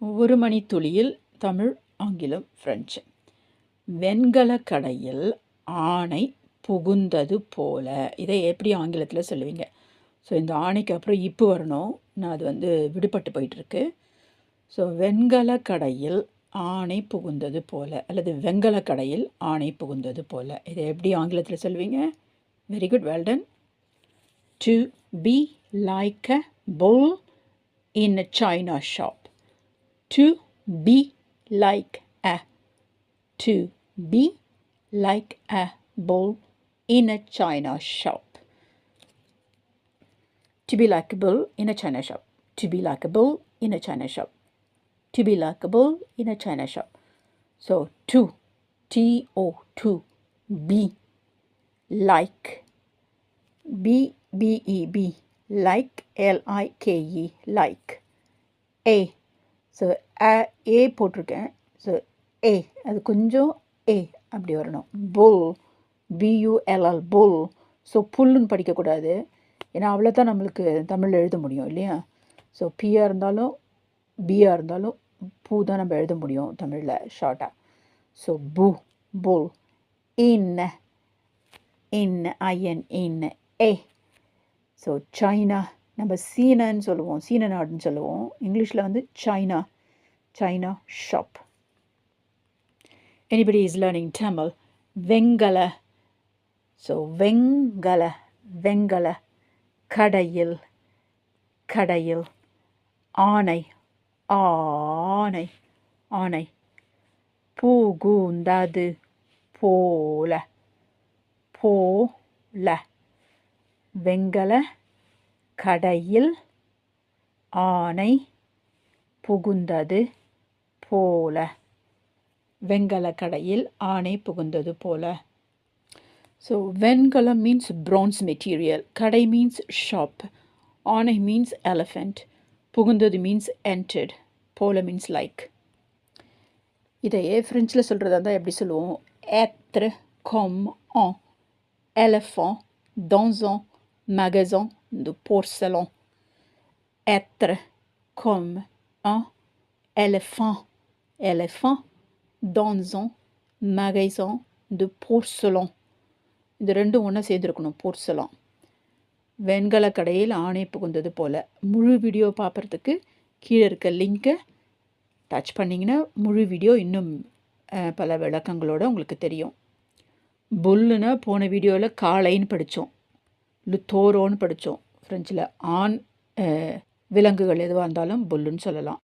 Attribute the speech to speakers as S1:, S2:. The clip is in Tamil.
S1: ஒரு மணித்துளியில் தமிழ், ஆங்கிலம், ஃப்ரெஞ்சு. வெண்கலக் கடையில் ஆனை புகுந்தது போல. இதை எப்படி ஆங்கிலத்தில் சொல்லுவீங்க? ஸோ இந்த ஆணைக்கு அப்புறம் இப்போ வரணும். நான் அது விடுபட்டு போயிட்டுருக்கு. ஸோ வெண்கலக் கடையில் ஆணை புகுந்தது போல, அல்லது வெண்கலக் கடையில் ஆணை புகுந்தது போல. இதை எப்படி ஆங்கிலத்தில் சொல்லுவீங்க? Very good, well done. To be like a bull in a china shop. To be like a. To be like a bull in a china shop. To be like a bull in a china shop. To be like a bull in a china shop. To be like a bull in a china shop. So to, T-O, to be like, B-B-E-B, like, L-I-K-E, like. A, so A போட்டிருக்கேன். ஸோ ஏ அது கொஞ்சம் ஏ அப்படி வரணும். புல், BULL, புல். ஸோ புல்லுன்னு படிக்கக்கூடாது, ஏன்னா அவ்வளோ தான் நம்மளுக்கு தமிழில் எழுத முடியும் இல்லையா? ஸோ பியாக இருந்தாலும் பியாக இருந்தாலும் பூ தான் நம்ம எழுத முடியும் தமிழில் ஷார்ட்டாக. ஸோ பூ, புல். In, I N, in, A. So China, நம்ம சீனன்னு சொல்லுவோம், சீன நாடுன்னு சொல்லுவோம். இங்கிலீஷில் China, China shop. Anybody is learning Tamil? Vengala. So Vengala, Vengala. Kadayil, Kadayil. Aanai, Aanai, Aanai. Pugundadu, Pola, Pola. Vengala, Kadayil, Aanai, புகுந்தது போல. வெண்கல கடையில் ஆணை புகுந்தது போல. ஸோ வெண்கலம் மீன்ஸ் bronze மெட்டீரியல், கடை மீன்ஸ் ஷாப், ஆணை மீன்ஸ் எலிஃபெண்ட், புகுந்தது மீன்ஸ் entered, போல மீன்ஸ் லைக். இதையே ஃப்ரெஞ்சில் சொல்கிறதா இருந்தால் எப்படி சொல்லுவோம்? être, comme, en, éléphant, dans un magasin de porcelain. Être, comme, un éléphant, éléphant dans un magasin de porcelain. இது ரெண்டும் ஒன்றா சேர்ந்துருக்கணும், porcelain. வெண்கல கடையில் ஆணை புகுந்தது போல். முழு வீடியோ பார்க்குறதுக்கு கீழே இருக்க லிங்க்கை டச் பண்ணிங்கன்னா முழு வீடியோ இன்னும் பல விளக்கங்களோடு உங்களுக்கு தெரியும். புல்லுன்னா போன வீடியோவில் காளைன்னு படித்தோம், லுத்தோரோன்னு படித்தோம். ஃப்ரெஞ்சில் ஆண் விலங்குகள் எதுவாக இருந்தாலும் புல்லுன்னு சொல்லலாம்.